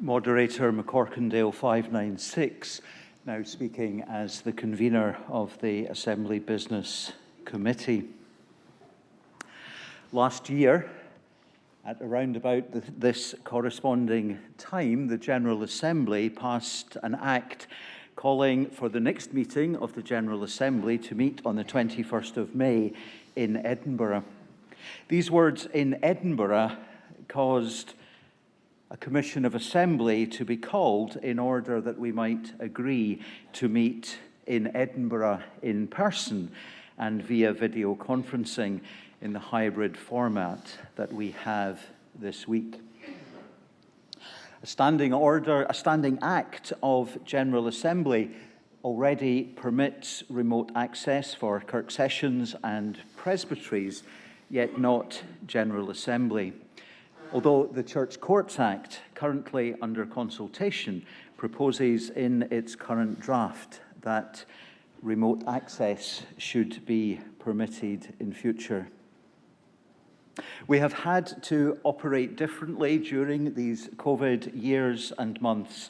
Moderator McCorkindale 596, now speaking as the convener of the Assembly Business Committee. Last year, at around about this corresponding time, the General Assembly passed an act calling for the next meeting of the General Assembly to meet on the 21st of May in Edinburgh. These words, "in Edinburgh," caused a commission of assembly to be called in order that we might agree to meet in Edinburgh in person and via video conferencing in the hybrid format that we have this week. A standing act of General Assembly already permits remote access for Kirk Sessions and presbyteries, yet not General Assembly. Although the Church Courts Act, currently under consultation, proposes in its current draft that remote access should be permitted in future. We have had to operate differently during these COVID years and months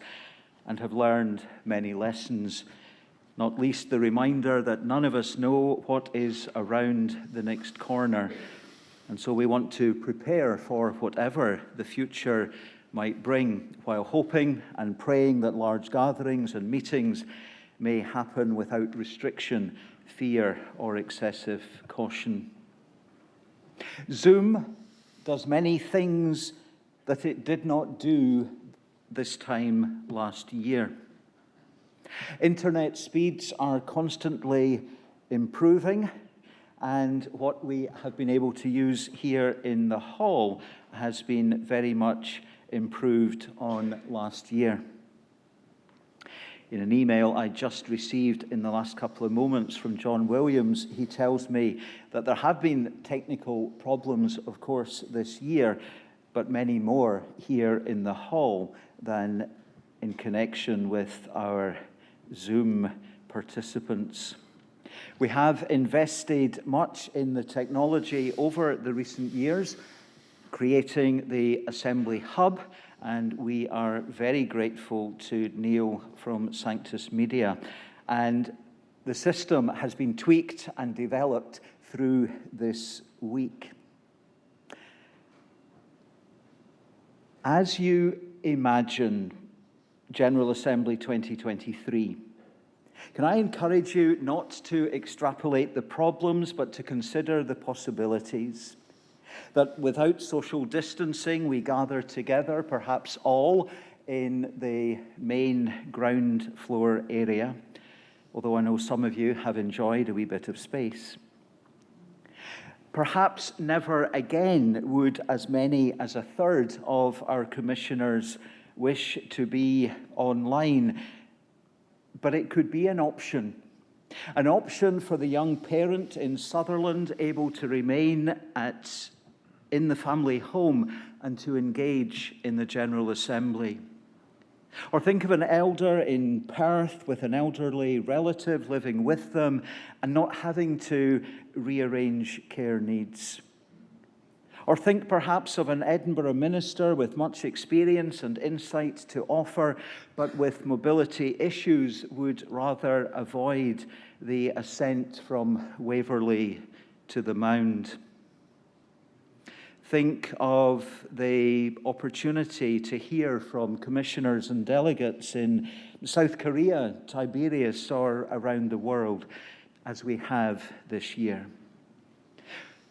and have learned many lessons, not least the reminder that none of us know what is around the next corner. And so we want to prepare for whatever the future might bring, while hoping and praying that large gatherings and meetings may happen without restriction, fear, or excessive caution. Zoom does many things that it did not do this time last year. Internet speeds are constantly improving, and what we have been able to use here in the hall has been very much improved on last year. In an email I just received in the last couple of moments from John Williams, he tells me that there have been technical problems, of course, this year, but many more here in the hall than in connection with our Zoom participants. We have invested much in the technology over the recent years, creating the Assembly Hub, and we are very grateful to Neil from Sanctus Media. And the system has been tweaked and developed through this week. As you imagine General Assembly 2023, can I encourage you not to extrapolate the problems, but to consider the possibilities? That without social distancing, we gather together, perhaps all, in the main ground floor area, although I know some of you have enjoyed a wee bit of space. Perhaps never again would as many as a third of our commissioners wish to be online, but it could be an option for the young parent in Sutherland able to remain in the family home and to engage in the General Assembly. Or think of an elder in Perth with an elderly relative living with them and not having to rearrange care needs. Or think perhaps of an Edinburgh minister with much experience and insight to offer, but with mobility issues would rather avoid the ascent from Waverley to the Mound. Think of the opportunity to hear from commissioners and delegates in South Korea, Tiberias, or around the world, as we have this year.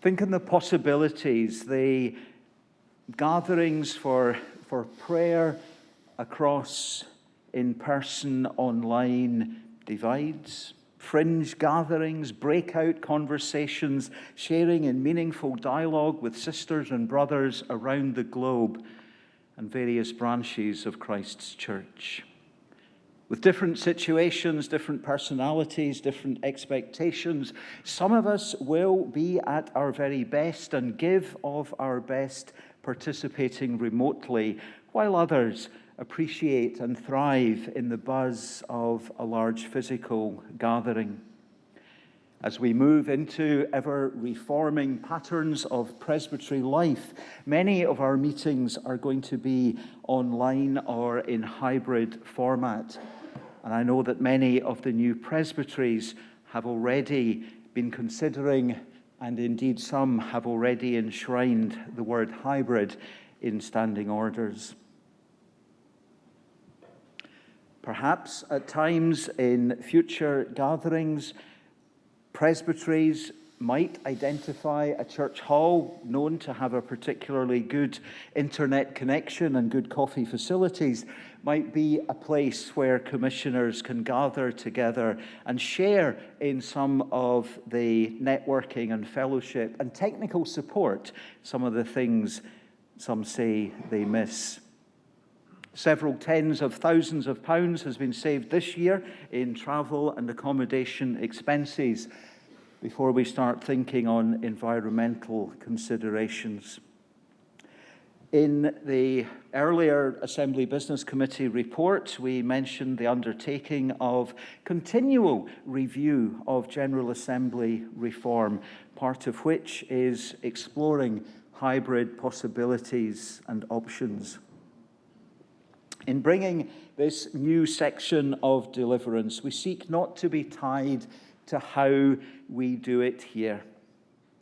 Think on the possibilities, the gatherings for prayer across in-person, online divides, fringe gatherings, breakout conversations, sharing in meaningful dialogue with sisters and brothers around the globe and various branches of Christ's Church. With different situations, different personalities, different expectations, some of us will be at our very best and give of our best participating remotely, while others appreciate and thrive in the buzz of a large physical gathering. As we move into ever-reforming patterns of presbytery life, many of our meetings are going to be online or in hybrid format. And I know that many of the new presbyteries have already been considering, and indeed some have already enshrined the word hybrid in standing orders. Perhaps at times in future gatherings, presbyteries might identify a church hall known to have a particularly good internet connection and good coffee facilities, might be a place where commissioners can gather together and share in some of the networking and fellowship and technical support, some of the things some say they miss. Several tens of thousands of pounds has been saved this year in travel and accommodation expenses before we start thinking on environmental considerations. In the earlier Assembly Business Committee report, we mentioned the undertaking of continual review of General Assembly reform, part of which is exploring hybrid possibilities and options. In bringing this new section of deliverance, we seek not to be tied to how we do it here,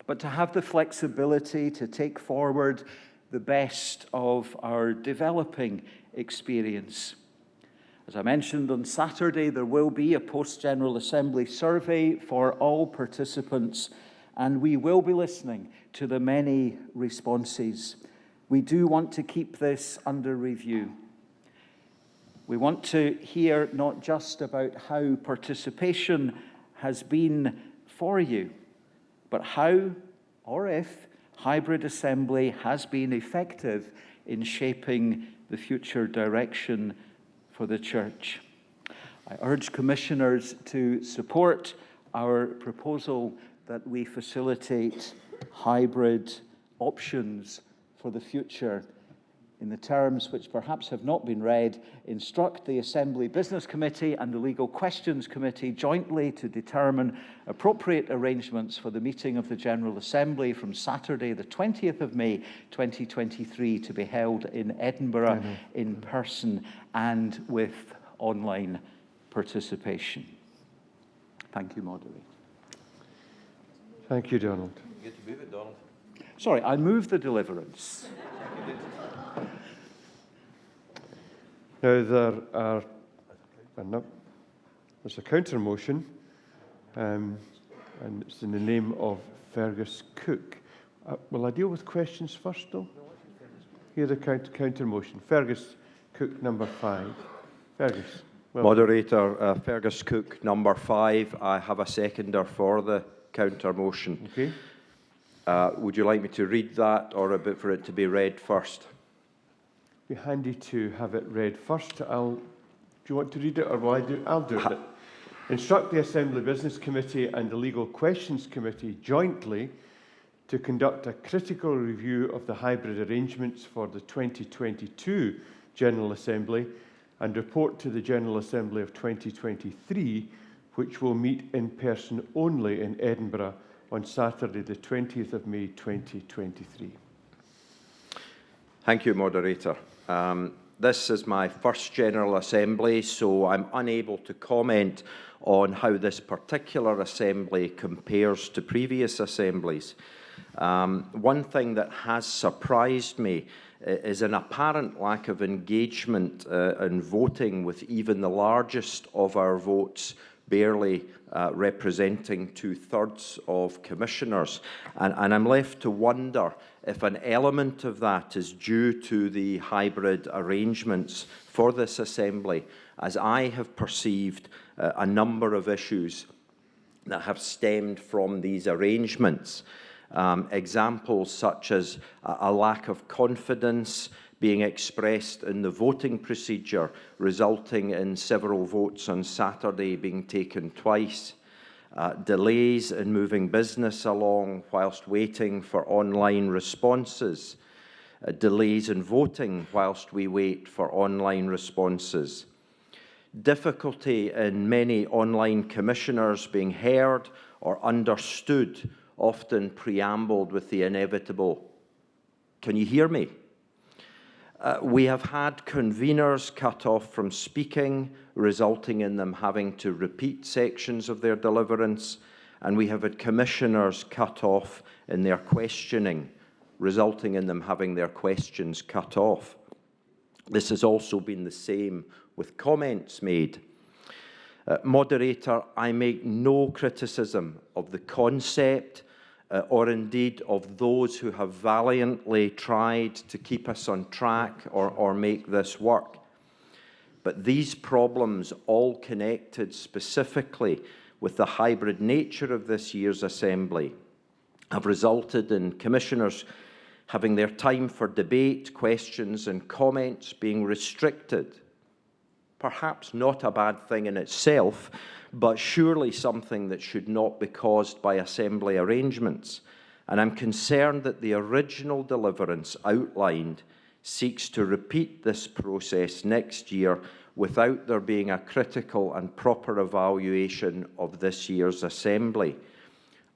but to have the flexibility to take forward the best of our developing experience. As I mentioned on Saturday, there will be a post-General Assembly survey for all participants, and we will be listening to the many responses. We do want to keep this under review. We want to hear not just about how participation has been for you, but how or if hybrid assembly has been effective in shaping the future direction for the church. I urge commissioners to support our proposal that we facilitate hybrid options for the future. In the terms which perhaps have not been read, instruct the Assembly Business Committee and the Legal Questions Committee jointly to determine appropriate arrangements for the meeting of the General Assembly from Saturday, the 20th of May, 2023, to be held in Edinburgh in person and with online participation. Thank you, Moderator. Thank you, Donald. You get to move it, Donald. Sorry, I move the deliverance. Now, there's a counter motion, and it's in the name of Fergus Cook. Will I deal with questions first, though? Here, the counter motion. Fergus Cook, number 5. Fergus. Well, Moderator, Fergus Cook, number 5. I have a seconder for the counter motion. Okay. Would you like me to read that, or a bit for it to be read first? Be handy to have it read first. Do you want to read it, or will I do it? I'll do it. Instruct the Assembly Business Committee and the Legal Questions Committee jointly to conduct a critical review of the hybrid arrangements for the 2022 General Assembly and report to the General Assembly of 2023, which will meet in person only in Edinburgh on Saturday, the 20th of May, 2023. Thank you, Moderator. This is my first General Assembly, so I'm unable to comment on how this particular Assembly compares to previous Assemblies. One thing that has surprised me is an apparent lack of engagement in voting, with even the largest of our votes barely representing 2/3 of commissioners. And I'm left to wonder if an element of that is due to the hybrid arrangements for this Assembly, as I have perceived a number of issues that have stemmed from these arrangements. Examples such as a lack of confidence being expressed in the voting procedure, resulting in several votes on Saturday being taken twice, delays in moving business along whilst waiting for online responses, delays in voting whilst we wait for online responses, difficulty in many online commissioners being heard or understood, often preambled with the inevitable. Can you hear me? We have had conveners cut off from speaking, resulting in them having to repeat sections of their deliverance, and we have had commissioners cut off in their questioning, resulting in them having their questions cut off. This has also been the same with comments made. Moderator, I make no criticism of the concept or indeed of those who have valiantly tried to keep us on track or make this work. But these problems, all connected specifically with the hybrid nature of this year's Assembly, have resulted in commissioners having their time for debate, questions and comments being restricted. Perhaps not a bad thing in itself, but surely something that should not be caused by Assembly arrangements. And I'm concerned that the original deliverance outlined seeks to repeat this process next year without there being a critical and proper evaluation of this year's Assembly.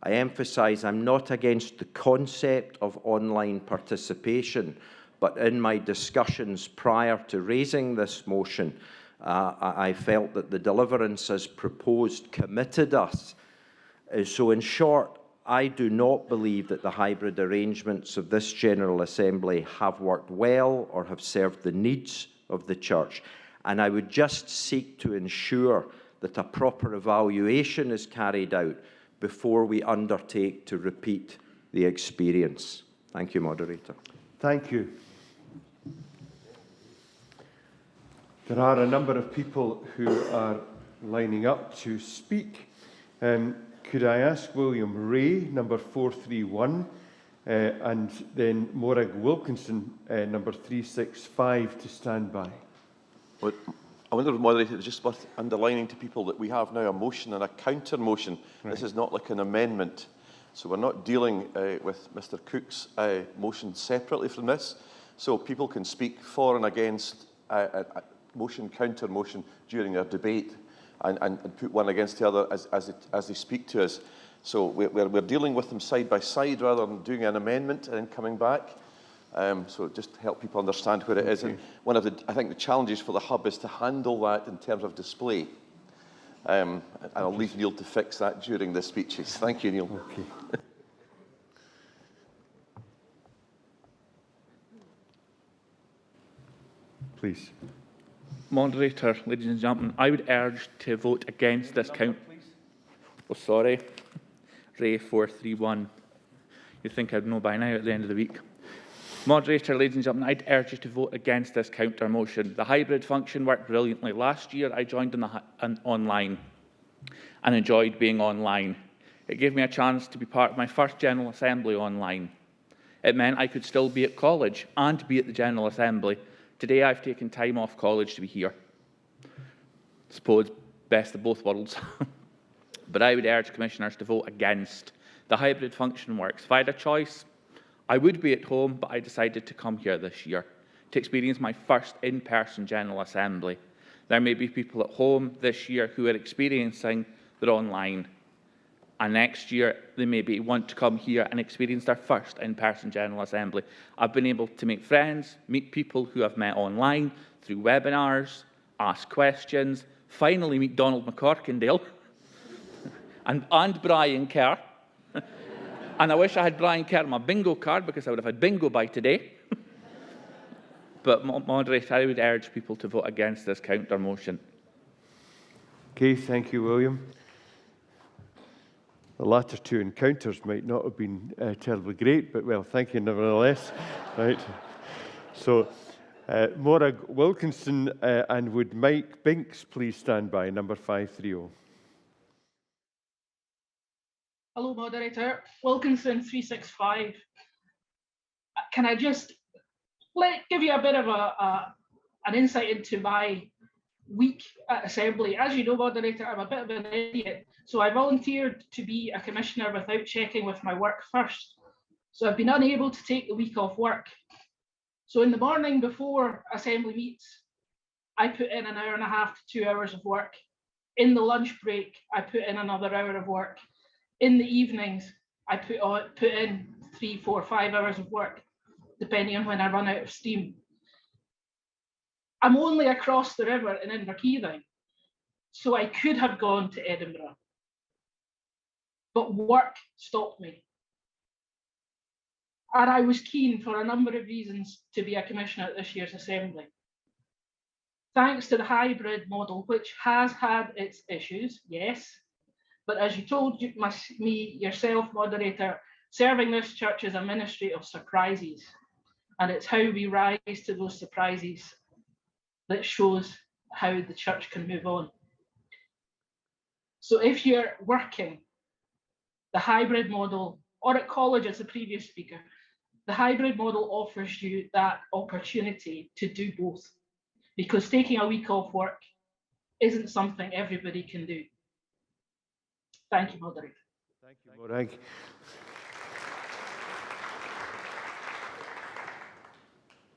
I emphasise I'm not against the concept of online participation, but in my discussions prior to raising this motion, I felt that the deliverance as proposed committed us. So in short, I do not believe that the hybrid arrangements of this General Assembly have worked well or have served the needs of the Church. And I would just seek to ensure that a proper evaluation is carried out before we undertake to repeat the experience. Thank you, Moderator. Thank you. There are a number of people who are lining up to speak. Could I ask William Ray, number 431, and then Morag Wilkinson, number 365, to stand by? Well, I wonder, Moderator, it's just worth underlining to people that we have now a motion and a counter motion. Right. This is not like an amendment. So we're not dealing with Mr Cook's motion separately from this. So people can speak for and against a motion, counter motion during their debate and put one against the other as they speak to us. So we're dealing with them side by side rather than doing an amendment and then coming back. So just to help people understand where it is. And one of I think the challenges for the Hub is to handle that in terms of display. And I'll leave Neil to fix that during the speeches. Thank you, Neil. Okay. Please. Moderator, ladies and gentlemen, I would urge to vote against this count. Oh, sorry. Ray 431. You'd think I'd know by now at the end of the week. Moderator, ladies and gentlemen, I'd urge you to vote against this counter motion. The hybrid function worked brilliantly. Last year, I joined online and enjoyed being online. It gave me a chance to be part of my first General Assembly online. It meant I could still be at college and be at the General Assembly. Today, I've taken time off college to be here. I suppose best of both worlds. But I would urge commissioners to vote against. The hybrid function works. If I had a choice, I would be at home, but I decided to come here this year to experience my first in-person General Assembly. There may be people at home this year who are experiencing their online, and next year they maybe want to come here and experience their first in-person General Assembly. I've been able to make friends, meet people who I've met online through webinars, ask questions, finally meet Donald McCorkindale and Brian Kerr. And I wish I had Brian Kerr on my bingo card because I would have had bingo by today. But, Moderator, I would urge people to vote against this counter motion. Okay, thank you, William. The latter two encounters might not have been terribly great, but, well, thank you nevertheless. Right. So, Morag Wilkinson and would Mike Binks please stand by, number 530. Hello, Moderator. Wilkinson 365. Can I just give you a bit of an insight into my week at Assembly? As you know, Moderator, I'm a bit of an idiot. So I volunteered to be a commissioner without checking with my work first. So I've been unable to take the week off work. So in the morning before Assembly meets, I put in an hour and a half to 2 hours of work. In the lunch break, I put in another hour of work. In the evenings, I put in 3, 4, 5 hours of work, depending on when I run out of steam. I'm only across the river in Inverkeithing, so I could have gone to Edinburgh. But work stopped me. And I was keen for a number of reasons to be a commissioner at this year's Assembly. Thanks to the hybrid model, which has had its issues, yes, but as you told me yourself, moderator, serving this church is a ministry of surprises, and it's how we rise to those surprises that shows how the church can move on. So if you're working the hybrid model, or at college as the previous speaker, the hybrid model offers you that opportunity to do both, because taking a week off work isn't something everybody can do. Thank you, moderator. Thank you, Morag.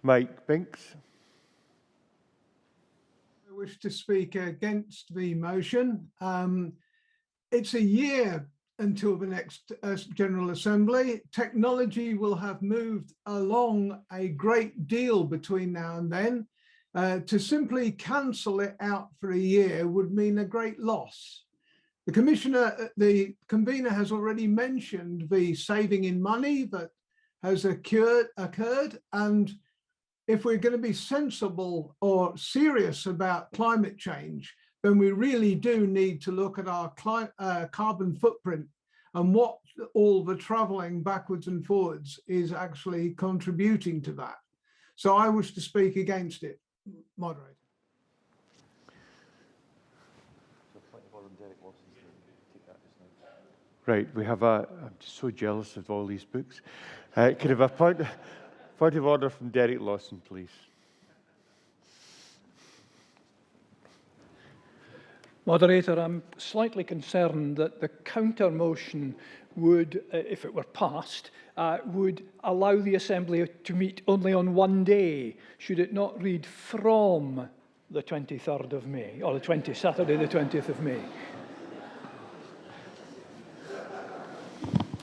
Mike Binks. I wish to speak against the motion. It's a year until the next General Assembly. Technology will have moved along a great deal between now and then. To simply cancel it out for a year would mean a great loss. The convener has already mentioned the saving in money that has occurred, and if we're going to be sensible or serious about climate change, then we really do need to look at our carbon footprint and what all the traveling backwards and forwards is actually contributing to that. So I wish to speak against it, moderator. Right, we have I'm just so jealous of all these books. Can I have a point of order from Derek Lawson, please? Moderator, I'm slightly concerned that the counter motion would, if it were passed, would allow the Assembly to meet only on one day, should it not read from the 23rd of May, or Saturday the 20th of May.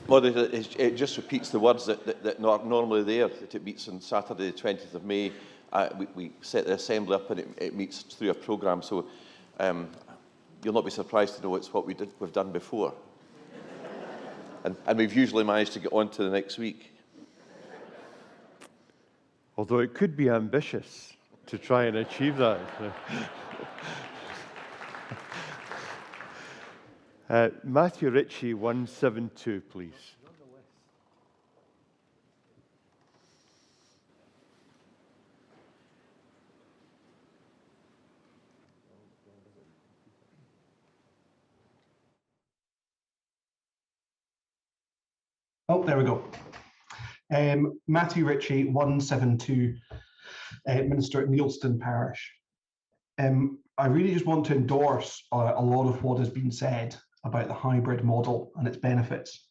Moderator, it just repeats the words that are normally there, that it meets on Saturday the 20th of May. We set the Assembly up and it meets through a programme, so you'll not be surprised to know it's what we've done before. and we've usually managed to get on to the next week. Although it could be ambitious to try and achieve that. Matthew Ritchie, 172, please. Oh, there we go. Matthew Ritchie, 172, Minister at Neilston Parish. I really just want to endorse a lot of what has been said about the hybrid model and its benefits.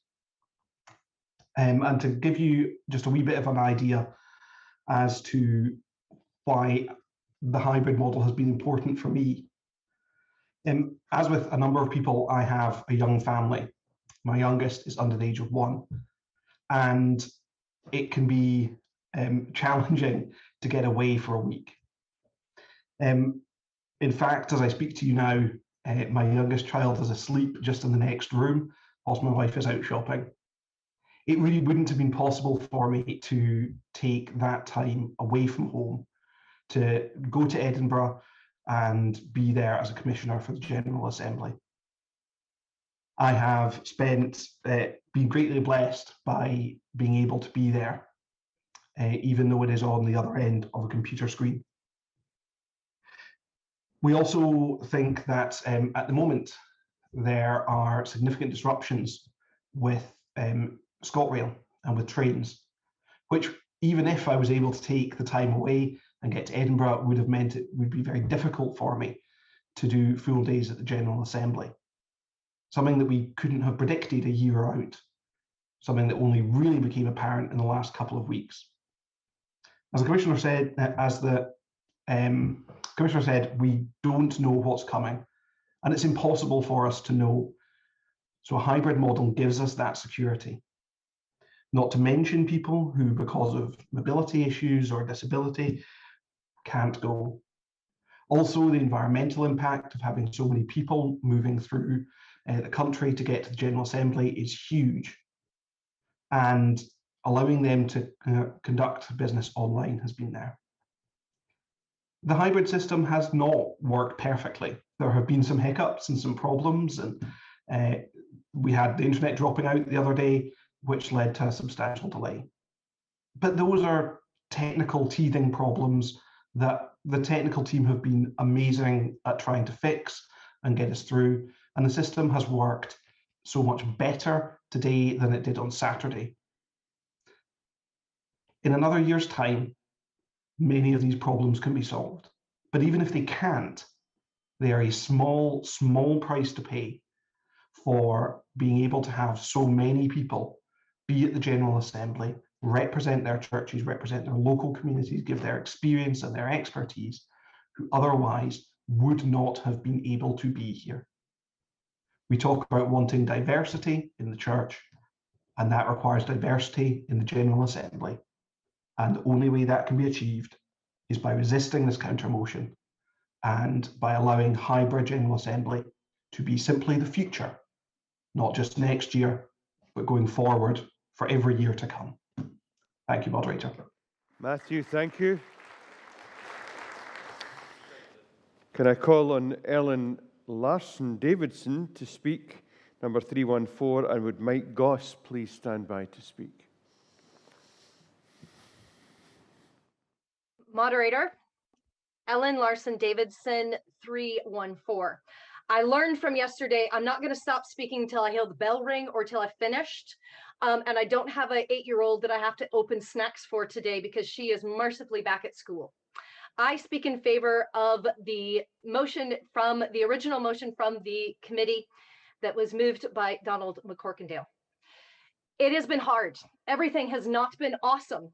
And to give you just a wee bit of an idea as to why the hybrid model has been important for me. As with a number of people, I have a young family. My youngest is under the age of 1, and it can be challenging to get away for a week. In fact, as I speak to you now, my youngest child is asleep just in the next room whilst my wife is out shopping. It really wouldn't have been possible for me to take that time away from home to go to Edinburgh and be there as a commissioner for the General Assembly. I have been greatly blessed by being able to be there, even though it is on the other end of a computer screen. We also think that at the moment, there are significant disruptions with ScotRail and with trains, which even if I was able to take the time away and get to Edinburgh, would have meant it would be very difficult for me to do full days at the General Assembly. Something that we couldn't have predicted a year out, something that only really became apparent in the last couple of weeks. As the Commissioner said, Commissioner said, we don't know what's coming, and it's impossible for us to know So a hybrid model gives us that security. Not to mention people who, because of mobility issues or disability, can't go. Also, the environmental impact of having so many people moving through the country to get to the General Assembly is huge. And allowing them to conduct business online has been there. The hybrid system has not worked perfectly. There have been some hiccups and some problems, and we had the internet dropping out the other day, which led to a substantial delay. But those are technical teething problems that the technical team have been amazing at trying to fix and get us through. And the system has worked so much better today than it did on Saturday. In another year's time, many of these problems can be solved. But even if they can't, they are a small, small price to pay for being able to have so many people be at the General Assembly, represent their churches, represent their local communities, give their experience and their expertise, who otherwise would not have been able to be here. We talk about wanting diversity in the church, and that requires diversity in the General Assembly. And the only way that can be achieved is by resisting this counter motion and by allowing hybrid General Assembly to be simply the future, not just next year, but going forward for every year to come. Thank you, Moderator. Matthew, thank you. Can I call on Ellen Larson-Davidson to speak, number 314, and would Mike Goss please stand by to speak? Moderator, Ellen Larson-Davidson, 314. I learned from yesterday, I'm not going to stop speaking until I hear the bell ring or till I finished. And I don't have an 8-year-old that I have to open snacks for today because she is mercifully back at school. I speak in favor of the motion from the original motion from the committee that was moved by Donald McCorkindale. It has been hard. Everything has not been awesome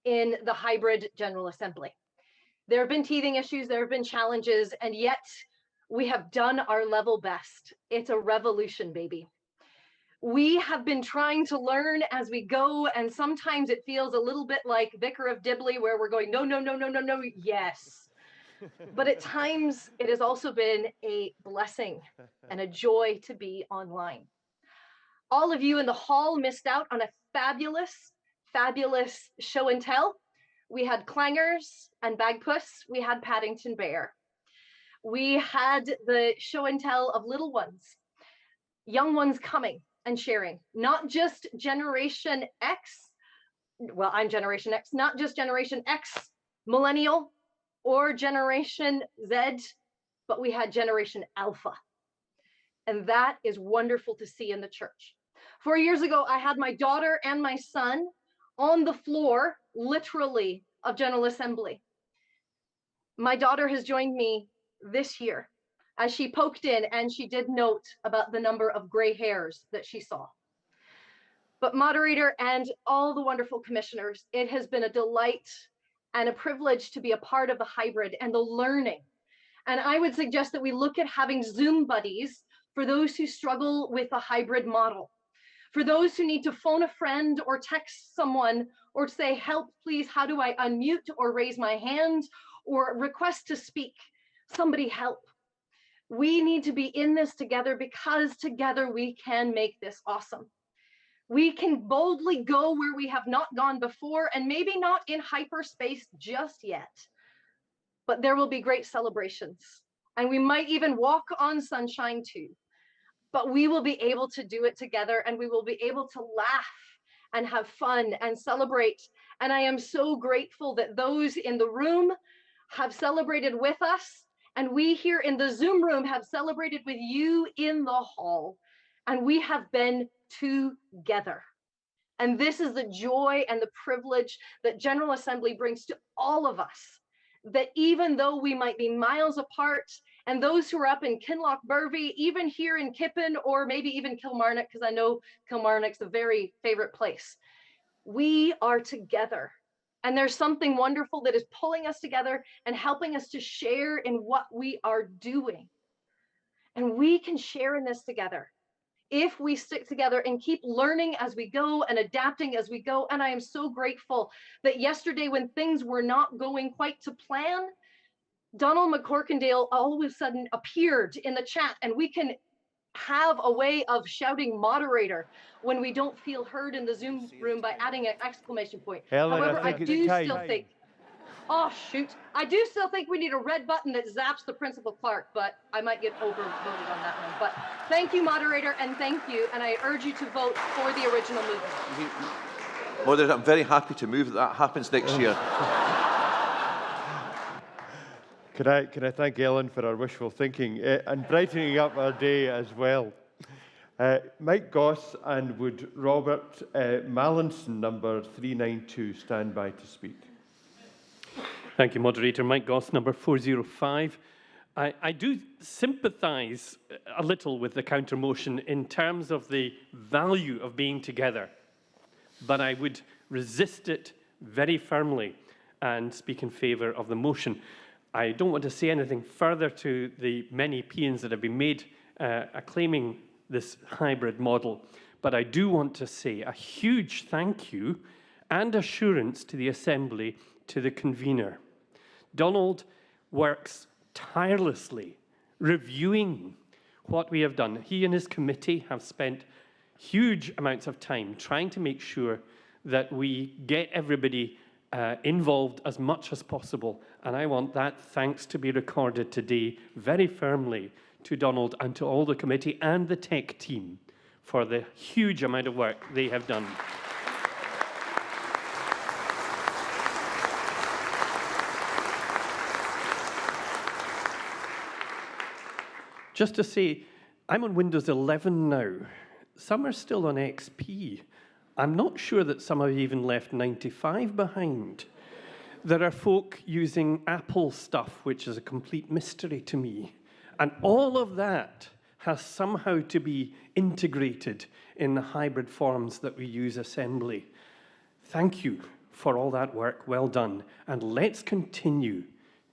in the hybrid General Assembly. There have been teething issues, there have been challenges, and yet we have done our level best. It's a revolution, baby. We have been trying to learn as we go, and sometimes it feels a little bit like Vicar of Dibley, where we're going, no, no, no, no, no, no, yes. But at times, it has also been a blessing and a joy to be online. All of you in the hall missed out on a fabulous, fabulous show and tell. We had clangers and bagpuss. We had Paddington Bear. We had the show and tell of little ones, young ones coming and sharing, not just Generation X. Well, I'm Generation X, not just Generation X, Millennial, or Generation Z, but we had Generation Alpha. And that is wonderful to see in the church. 4 years ago, I had my daughter and my son on the floor, literally, of General Assembly. My daughter has joined me this year as she poked in and she did note about the number of gray hairs that she saw. But moderator and all the wonderful commissioners, it has been a delight and a privilege to be a part of the hybrid and the learning. And I would suggest that we look at having Zoom buddies for those who struggle with a hybrid model. For those who need to phone a friend or text someone or say, help, please, how do I unmute or raise my hand or request to speak? Somebody help. We need to be in this together because together we can make this awesome. We can boldly go where we have not gone before and maybe not in hyperspace just yet, but there will be great celebrations and we might even walk on sunshine too. But we will be able to do it together and we will be able to laugh and have fun and celebrate. And I am so grateful that those in the room have celebrated with us and we here in the Zoom room have celebrated with you in the hall and we have been together. And this is the joy and the privilege that General Assembly brings to all of us, that even though we might be miles apart, and those who are up in Kinlochbervie, even here in Kippen, or maybe even Kilmarnock, because I know Kilmarnock's a very favorite place, we are together. And there's something wonderful that is pulling us together and helping us to share in what we are doing. And we can share in this together. if we stick together and keep learning as we go and adapting as we go. And I am so grateful that yesterday, when things were not going quite to plan, Donald McCorkindale all of a sudden appeared in the chat, and we can have a way of shouting moderator when we don't feel heard in the Zoom room by adding an exclamation point. Ellen, However, I I think do it's time. still think, oh shoot, I do still think we need a red button that zaps the Principal Clerk, but I might get overvoted on that one. But thank you, moderator, and thank you, and I urge you to vote for the original movement. Moderator, I'm very happy to move that happens next year. Can I thank Ellen for her wishful thinking and brightening up our day as well. Mike Goss and would Robert Mallinson, number 392, stand by to speak. Thank you, Moderator. Mike Goss, number 405. I do sympathise a little with the counter-motion in terms of the value of being together, but I would resist it very firmly and speak in favour of the motion. I don't want to say anything further to the many paeans that have been made acclaiming this hybrid model, but I do want to say a huge thank you and assurance to the Assembly, to the convener. Donald works tirelessly reviewing what we have done. He and his committee have spent huge amounts of time trying to make sure that we get everybody involved as much as possible. And I want that thanks to be recorded today very firmly to Donald and to all the committee and the tech team for the huge amount of work they have done. Just to say, I'm on Windows 11 now. Some are still on XP. I'm not sure that some have even left 95 behind. There are folk using Apple stuff, which is a complete mystery to me. And all of that has somehow to be integrated in the hybrid forms that we use assembly. Thank you for all that work. Well done. And let's continue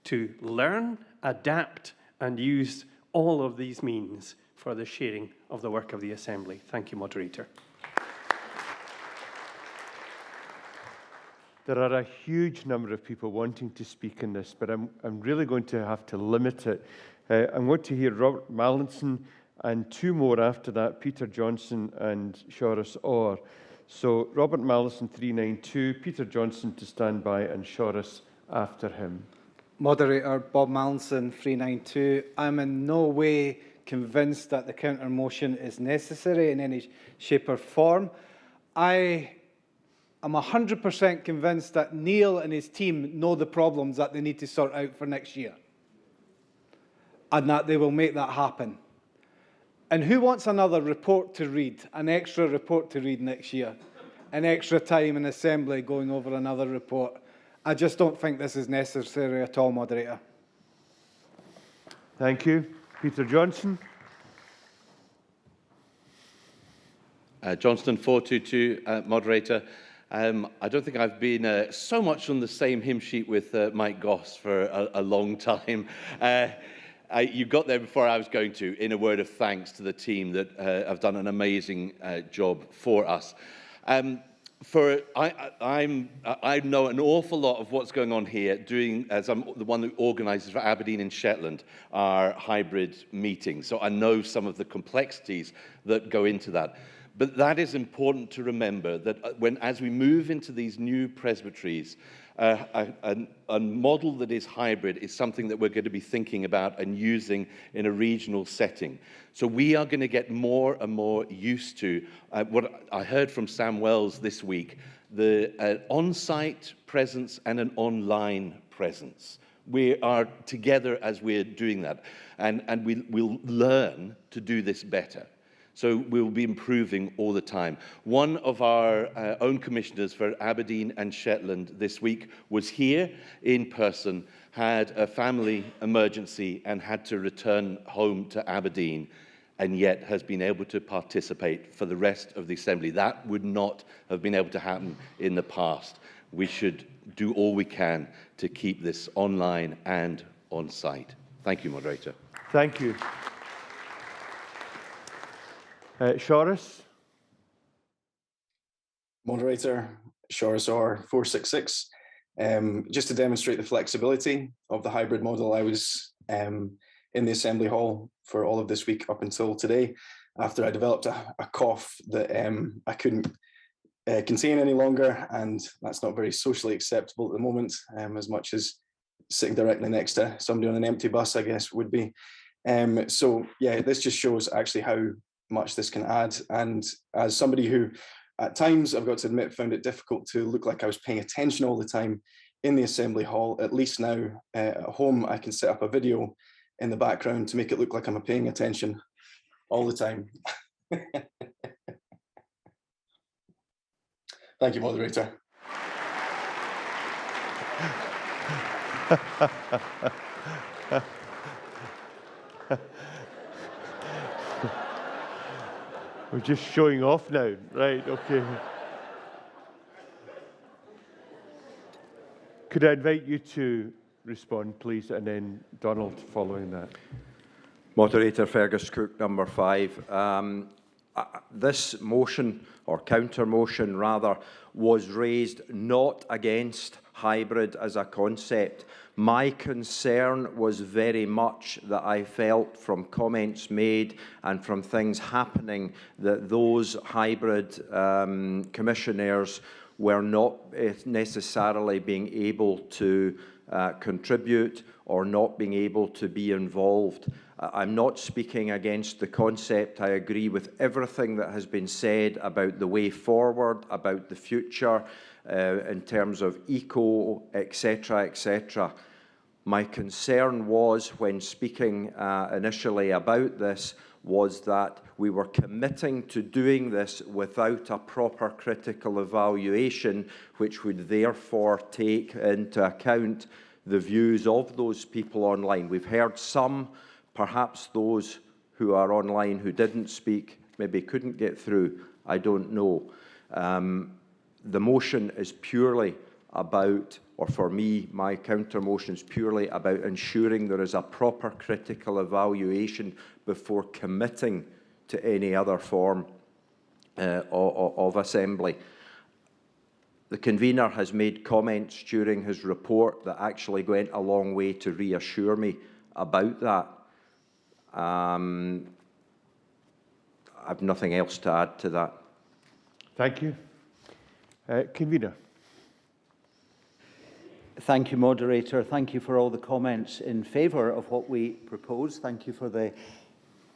to learn, adapt, and use all of these means for the sharing of the work of the Assembly. Thank you, Moderator. There are a huge number of people wanting to speak in this, but I'm really going to have to limit it. I'm going to hear Robert Mallinson and two more after that, Peter Johnson and Shoris Orr. So Robert Mallinson, 392, Peter Johnson to stand by, and Shoris after him. Moderator Bob Mallinson, 392. I'm in no way convinced that the counter motion is necessary in any shape or form. I am 100% convinced that Neil and his team know the problems that they need to sort out for next year, and that they will make that happen. And who wants another report to read, an extra report to read next year, an extra time in Assembly going over another report? I just don't think this is necessary at all, Moderator. Thank you. Peter Johnson. Johnston, 422, Moderator. I don't think I've been so much on the same hymn sheet with Mike Goss for a long time. You got there before I was going to, in a word of thanks to the team that have done an amazing job for us. I know an awful lot of what's going on here, as I'm the one that organises for Aberdeen and Shetland, our hybrid meetings. So I know some of the complexities that go into that. But that is important to remember, that as we move into these new presbyteries, a model that is hybrid is something that we're going to be thinking about and using in a regional setting. So we are going to get more and more used to what I heard from Sam Wells this week, the on-site presence and an online presence. We are together as we're doing that, and we'll learn to do this better. So we'll be improving all the time. One of our own commissioners for Aberdeen and Shetland this week was here in person, had a family emergency and had to return home to Aberdeen, and yet has been able to participate for the rest of the Assembly. That would not have been able to happen in the past. We should do all we can to keep this online and on-site. Thank you, Moderator. Thank you. Shorris? Moderator, Shorris R 466. Just to demonstrate the flexibility of the hybrid model, I was in the Assembly Hall for all of this week up until today, after I developed a cough that I couldn't contain any longer, and that's not very socially acceptable at the moment, as much as sitting directly next to somebody on an empty bus, I guess, would be. So yeah, this just shows actually how much this can add. And as somebody who at times, I've got to admit, found it difficult to look like I was paying attention all the time in the Assembly Hall, at least now at home, I can set up a video in the background to make it look like I'm paying attention all the time. Thank you, moderator. We're just showing off now, right? Okay. Could I invite you to respond, please, and then Donald following that. Moderator Fergus Cook, number 5. This motion, or counter motion rather, was raised not against hybrid as a concept. My concern was very much that I felt from comments made and from things happening that those hybrid commissioners were not necessarily being able to contribute or not being able to be involved. I'm not speaking against the concept. I agree with everything that has been said about the way forward, about the future, in terms of eco, etc., etc. My concern was, when speaking initially about this, was that we were committing to doing this without a proper critical evaluation, which would therefore take into account the views of those people online. We've heard some, perhaps those who are online who didn't speak, maybe couldn't get through, I don't know. The motion is purely about, or for me, my counter motion is purely about ensuring there is a proper critical evaluation before committing to any other form of assembly. The convener has made comments during his report that actually went a long way to reassure me about that. I've nothing else to add to that. Thank you. Convener. Thank you, moderator. Thank you for all the comments in favour of what we propose. Thank you for the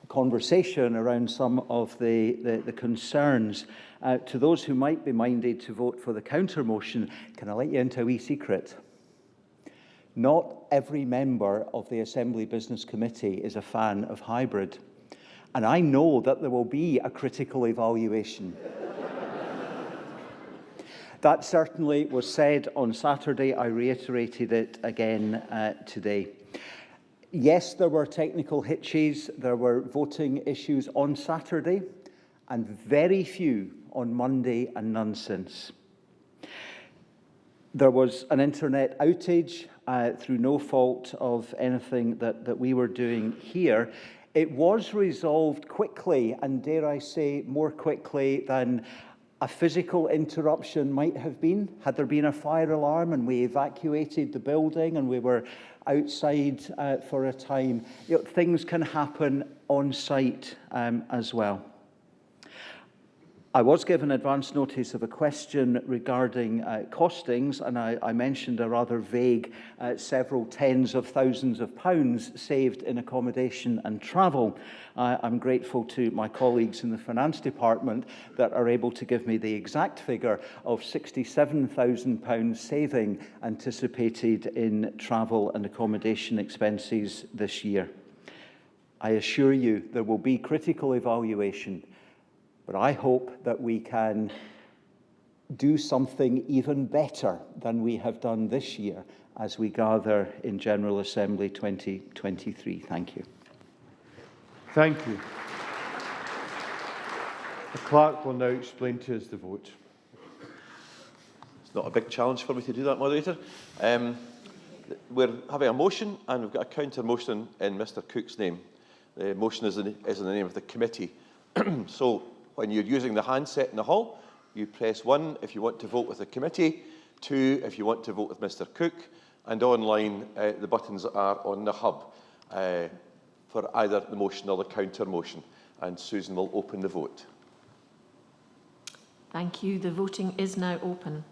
conversation around some of the concerns. To those who might be minded to vote for the counter motion, can I let you into a wee secret? Not every member of the Assembly Business Committee is a fan of hybrid. And I know that there will be a critical evaluation. That certainly was said on Saturday. I reiterated it again today. Yes, there were technical hitches. There were voting issues on Saturday, and very few on Monday, and none since. There was an internet outage through no fault of anything that we were doing here. It was resolved quickly, and dare I say, more quickly than a physical interruption might have been. Had there been a fire alarm and we evacuated the building and we were outside for a time, things can happen on site as well. I was given advance notice of a question regarding costings, and I mentioned a rather vague several tens of thousands of pounds saved in accommodation and travel. I'm grateful to my colleagues in the Finance Department that are able to give me the exact figure of £67,000 saving anticipated in travel and accommodation expenses this year. I assure you there will be critical evaluation, but I hope that we can do something even better than we have done this year as we gather in General Assembly 2023. Thank you. Thank you. The clerk will now explain to us the vote. It's not a big challenge for me to do that, moderator. We're having a motion, and we've got a counter motion in Mr. Cook's name. The motion is in the name of the committee. So when you're using the handset in the hall, you press 1 if you want to vote with the committee, 2 if you want to vote with Mr Cook, and online the buttons are on the hub for either the motion or the counter motion. And Susan will open the vote. Thank you. The voting is now open.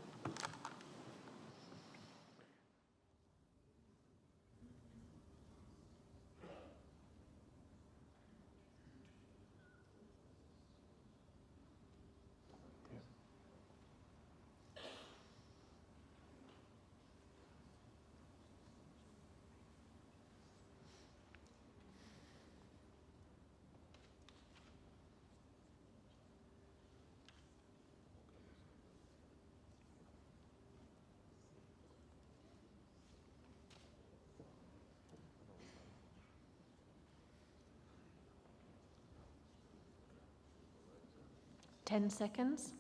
Ten seconds.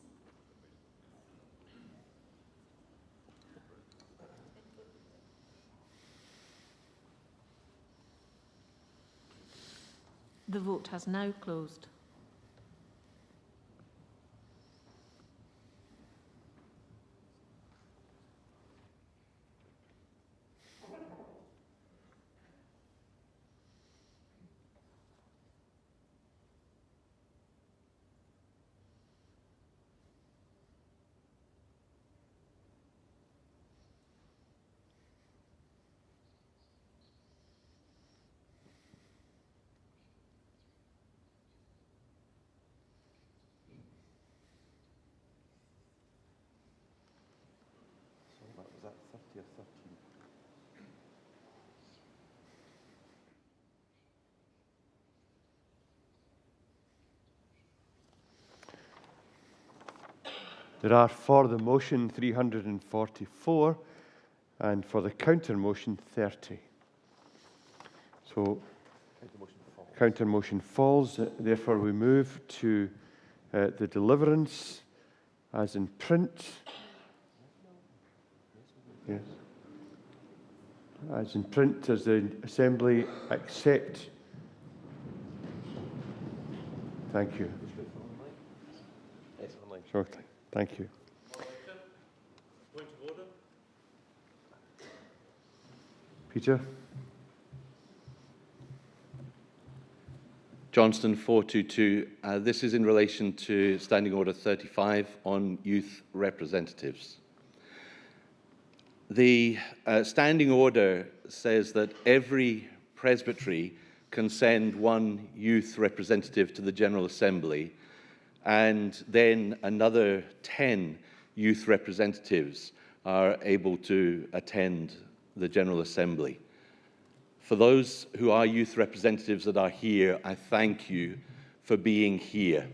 The vote has now closed. Was that 30 or 13? There are for the motion 344 and for the counter motion 30. So counter motion falls. Therefore, we move to the deliverance as in print. Yes. As in print, does the Assembly accept? Thank you. Shortly. Thank you. Point of order. Peter? Johnston 422. This is in relation to Standing Order 35 on youth representatives. The Standing Order says that every presbytery can send one youth representative to the General Assembly, and then another 10 youth representatives are able to attend the General Assembly. For those who are youth representatives that are here, I thank you for being here.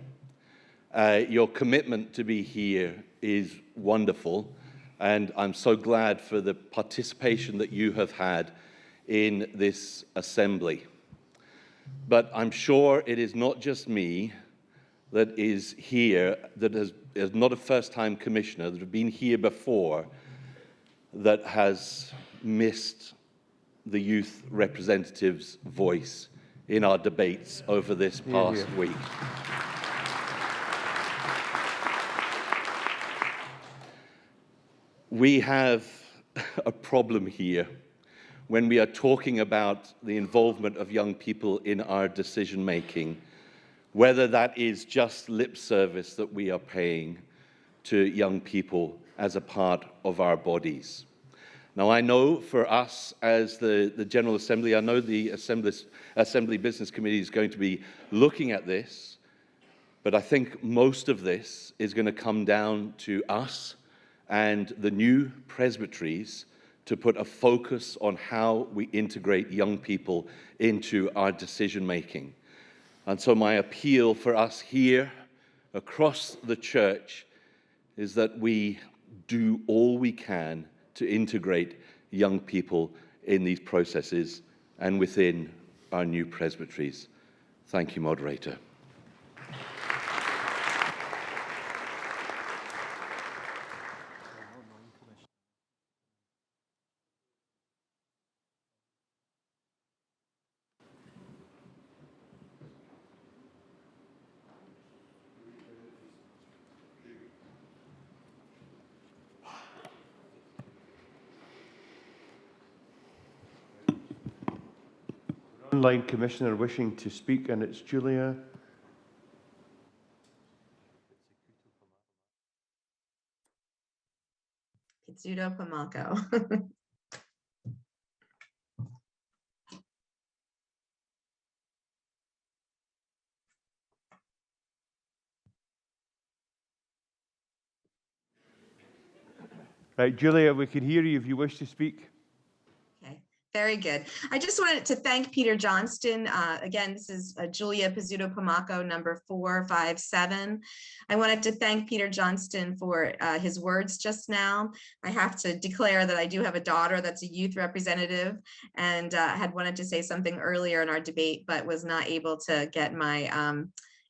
Your commitment to be here is wonderful, and I'm so glad for the participation that you have had in this assembly. But I'm sure it is not just me that is here, that is not a first-time commissioner, that have been here before, that has missed the youth representative's voice in our debates over this past week. We have a problem here when we are talking about the involvement of young people in our decision-making, whether that is just lip service that we are paying to young people as a part of our bodies. Now, I know for us as the General Assembly, I know the Assembly Business Committee is going to be looking at this, but I think most of this is going to come down to us and the new presbyteries to put a focus on how we integrate young people into our decision-making. And so my appeal for us here across the church is that we do all we can to integrate young people in these processes and within our new presbyteries. Thank you, Moderator. Online commissioner wishing to speak, and it's Julia. Pizzuto Pamaco. Right, Julia, we can hear you if you wish to speak. Okay, very good. I just wanted to thank Peter Johnston. Again, this is Julia Pizzuto Pamaco, number 457. I wanted to thank Peter Johnston for his words just now. I have to declare that I do have a daughter that's a youth representative, and had wanted to say something earlier in our debate, but was not able to get my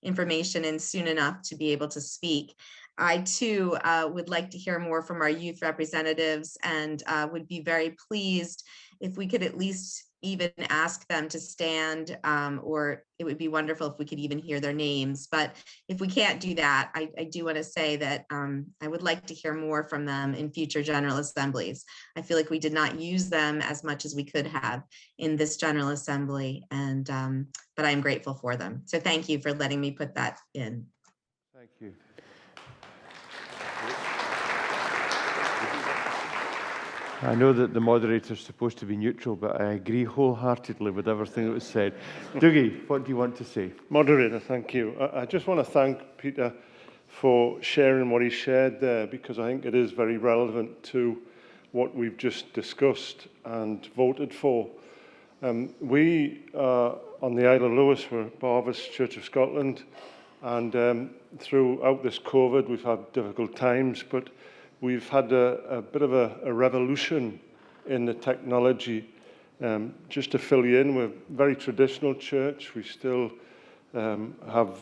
information in soon enough to be able to speak. I too would like to hear more from our youth representatives, and would be very pleased if we could at least even ask them to stand, or it would be wonderful if we could even hear their names. But if we can't do that, I do want to say that I would like to hear more from them in future General Assemblies. I feel like we did not use them as much as we could have in this General Assembly, and but I am grateful for them. So thank you for letting me put that in. Thank you. I know that the moderator is supposed to be neutral, but I agree wholeheartedly with everything that was said. Dougie, what do you want to say? Moderator, thank you. I just want to thank Peter for sharing what he shared there, because I think it is very relevant to what we've just discussed and voted for. We on the Isle of Lewis were Barvis Church of Scotland, and throughout this COVID we've had difficult times, but we've had a bit of a revolution in the technology. Just to fill you in, we're a very traditional church. We still have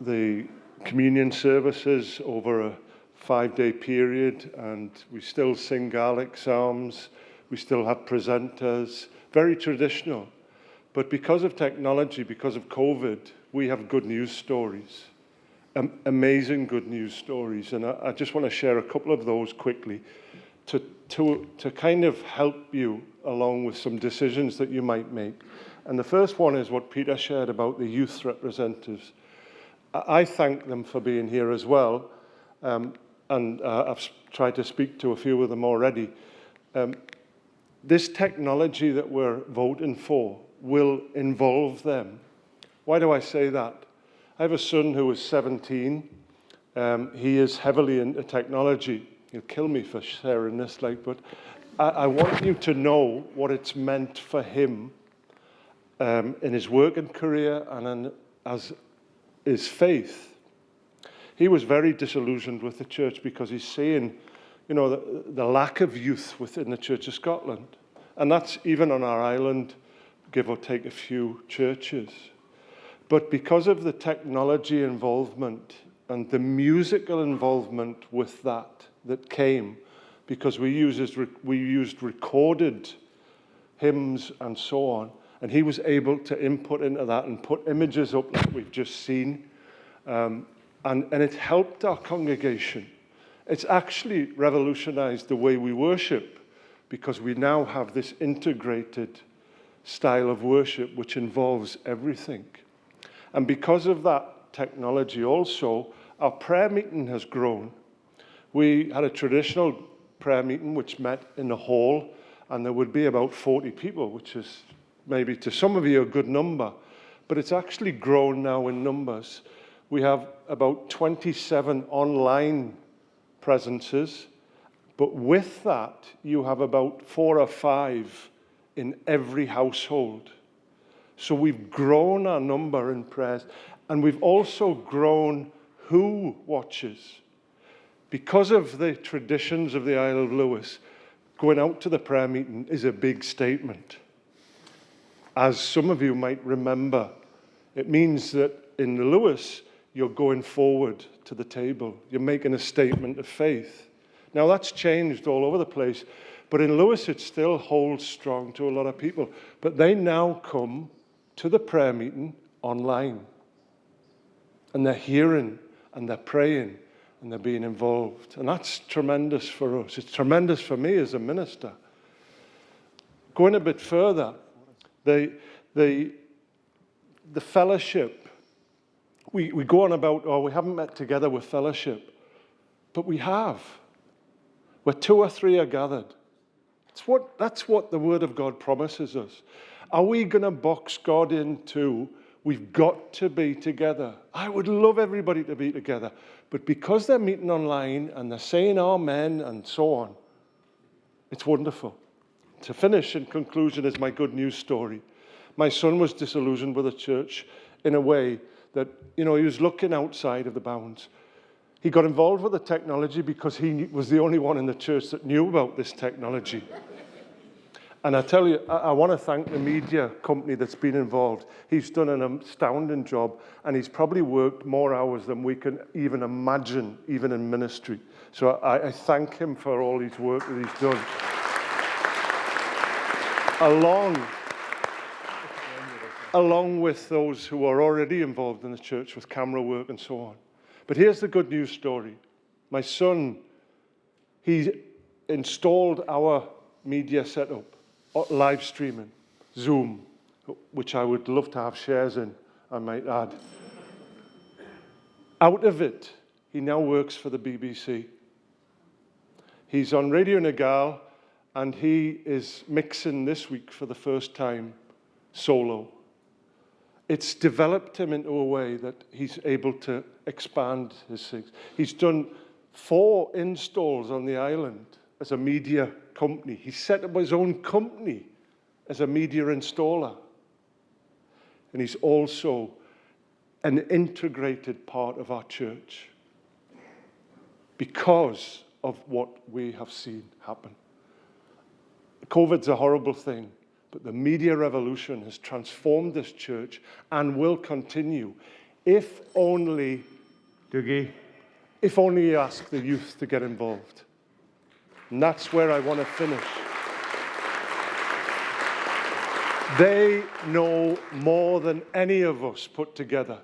the communion services over a 5-day period, and we still sing Gaelic psalms. We still have presenters, very traditional. But because of technology, because of COVID, we have good news stories. Amazing good news stories, and I just want to share a couple of those quickly to kind of help you along with some decisions that you might make. And the first one is what Peter shared about the youth representatives. I thank them for being here as well, and I've tried to speak to a few of them already. This technology that we're voting for will involve them. Why do I say that? I have a son who is 17. He is heavily into technology. He'll kill me for sharing this, but I want you to know what it's meant for him in his working career and as his faith. He was very disillusioned with the church because he's seeing, the lack of youth within the Church of Scotland. And that's even on our island, give or take a few churches. But because of the technology involvement and the musical involvement with that came, because we used recorded hymns and so on, and he was able to input into that and put images up like we've just seen, and it helped our congregation. It's actually revolutionized the way we worship, because we now have this integrated style of worship which involves everything. And because of that technology also, our prayer meeting has grown. We had a traditional prayer meeting which met in the hall, and there would be about 40 people, which is maybe to some of you a good number, but it's actually grown now in numbers. We have about 27 online presences, but with that, you have about 4 or 5 in every household. So we've grown our number in prayers, and we've also grown who watches. Because of the traditions of the Isle of Lewis, going out to the prayer meeting is a big statement. As some of you might remember, it means that in the Lewis, you're going forward to the table. You're making a statement of faith. Now that's changed all over the place, but in Lewis it still holds strong to a lot of people. But they now come to the prayer meeting online. And they're hearing, and they're praying, and they're being involved. And that's tremendous for us. It's tremendous for me as a minister. Going a bit further, The fellowship, we go on about, oh, we haven't met together with fellowship, but we have. Where 2 or 3 are gathered. That's what the Word of God promises us. Are we going to box God into, we've got to be together? I would love everybody to be together, but because they're meeting online and they're saying amen and so on, it's wonderful. To finish, in conclusion, is my good news story. My son was disillusioned with the church in a way that, he was looking outside of the bounds. He got involved with the technology because he was the only one in the church that knew about this technology. And I tell you, I want to thank the media company that's been involved. He's done an astounding job, and he's probably worked more hours than we can even imagine, even in ministry. So I thank him for all his work that he's done. Along with those who are already involved in the church with camera work and so on. But here's the good news story. My son, he installed our media setup, live streaming, Zoom, which I would love to have shares in, I might add. Out of it, he now works for the BBC. He's on Radio Nagal, and he is mixing this week for the first time solo. It's developed him into a way that he's able to expand his things. He's done 4 installs on the island as a media company. He set up his own company as a media installer. And he's also an integrated part of our church because of what we have seen happen. COVID's a horrible thing. But the media revolution has transformed this church and will continue if only, Dougie, if only you ask the youth to get involved. And that's where I want to finish. They know more than any of us put together,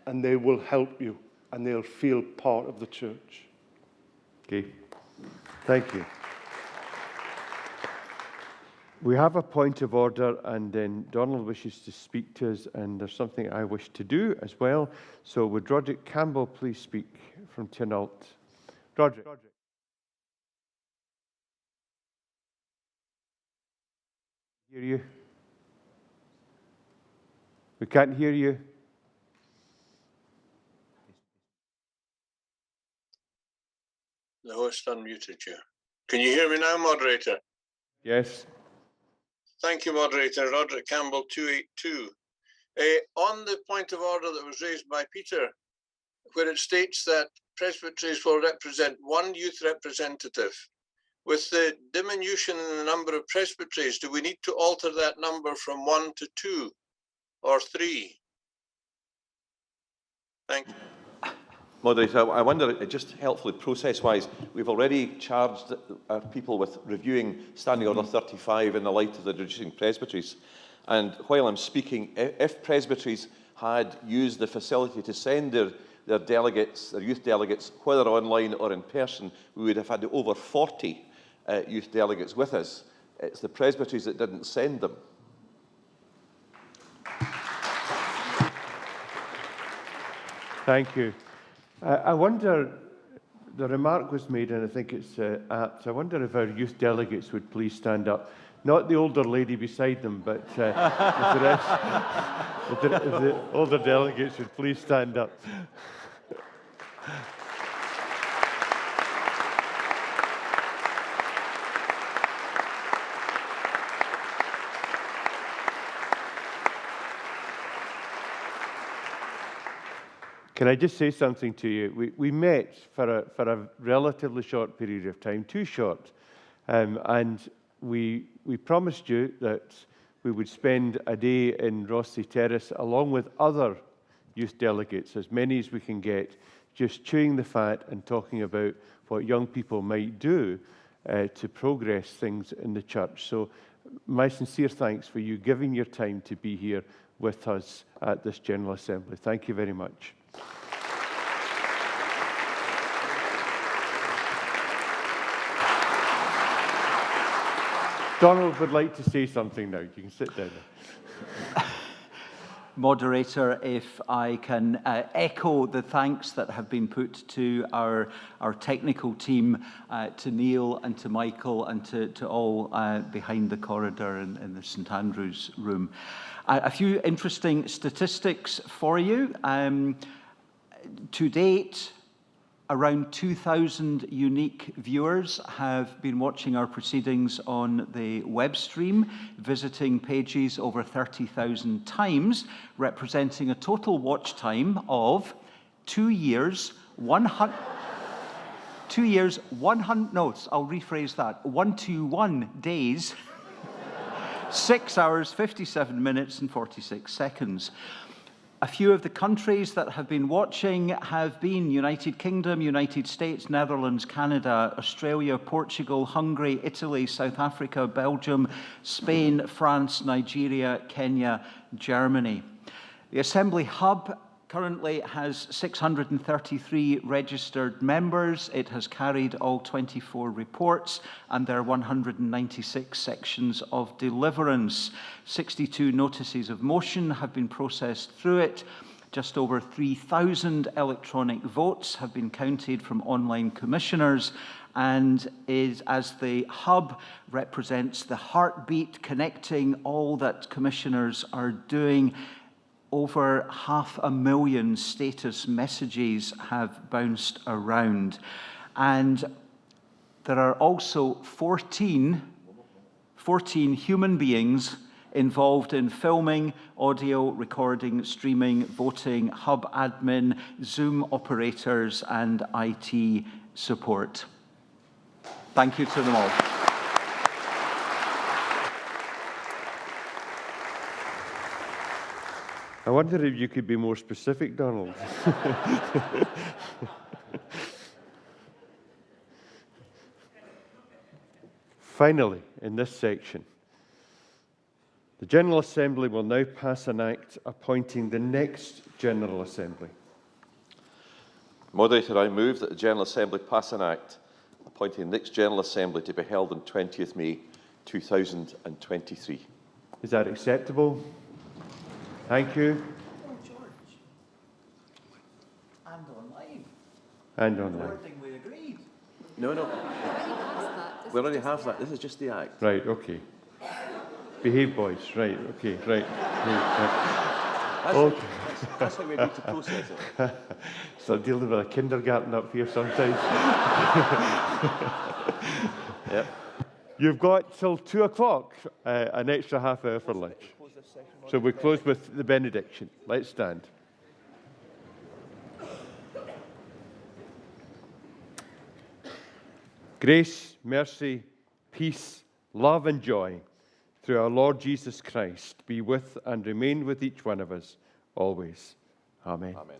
and they will help you, and they'll feel part of the church. Okay. Thank you. We have a point of order, and then Donald wishes to speak to us, and there's something I wish to do as well. So would Roderick Campbell please speak from Tynalt? Roderick. Hear you? We can't hear you. The host unmuted you. Can you hear me now, moderator? Yes. Thank you, moderator. Roderick Campbell, 282. On the point of order that was raised by Peter, where it states that presbyteries will represent 1 youth representative, with the diminution in the number of presbyteries, do we need to alter that number from 1 to 2 or 3? Thank you. Moderator, I wonder, just helpfully process-wise, we've already charged our people with reviewing Standing Order 35 in the light of the reducing presbyteries. And while I'm speaking, if presbyteries had used the facility to send their delegates, their youth delegates, whether online or in person, we would have had over 40 youth delegates with us. It's the presbyteries that didn't send them. Thank you. I wonder, the remark was made, and I think it's apt. I wonder if our youth delegates would please stand up. Not the older lady beside them, but if the older delegates would please stand up. Can I just say something to you? We met for a relatively short period of time, too short, and we promised you that we would spend a day in Rossi Terrace along with other youth delegates, as many as we can get, just chewing the fat and talking about what young people might do to progress things in the church. So my sincere thanks for you giving your time to be here with us at this General Assembly. Thank you very much. Donald would like to say something now. You can sit down there. Moderator, if I can echo the thanks that have been put to our technical team, to Neil and to Michael and to all behind the corridor in the St Andrews room. A few interesting statistics for you. To date, around 2,000 unique viewers have been watching our proceedings on the web stream, visiting pages over 30,000 times, representing a total watch time of 2 years, 100... 2 years, 100... No, I'll rephrase that. 121 days, 6 hours, 57 minutes and 46 seconds. A few of the countries that have been watching have been United Kingdom, United States, Netherlands, Canada, Australia, Portugal, Hungary, Italy, South Africa, Belgium, Spain, France, Nigeria, Kenya, Germany. The Assembly Hub currently has 633 registered members. It has carried all 24 reports, and there are 196 sections of deliverance. 62 notices of motion have been processed through it. Just over 3,000 electronic votes have been counted from online commissioners, and as the hub represents the heartbeat connecting all that commissioners are doing, over 500,000 status messages have bounced around. And there are also 14 human beings involved in filming, audio, recording, streaming, voting, hub admin, Zoom operators, and IT support. Thank you to them all. I wonder if you could be more specific, Donald. Finally, in this section, the General Assembly will now pass an act appointing the next General Assembly. Moderator, I move that the General Assembly pass an act appointing the next General Assembly to be held on 20th May 2023. Is that acceptable? Thank you. Oh, George. And online. And online. Wording we agreed. No. We already have that. This is just the act. Right, okay. Behave, boys. Right, okay, right. Okay. That's how we agreed to process it. So dealing with a kindergarten up here sometimes. Yep. You've got till 2 o'clock, an extra half hour for lunch. So we close with the benediction. Let's stand. Grace, mercy, peace, love and joy through our Lord Jesus Christ be with and remain with each one of us always. Amen. Amen.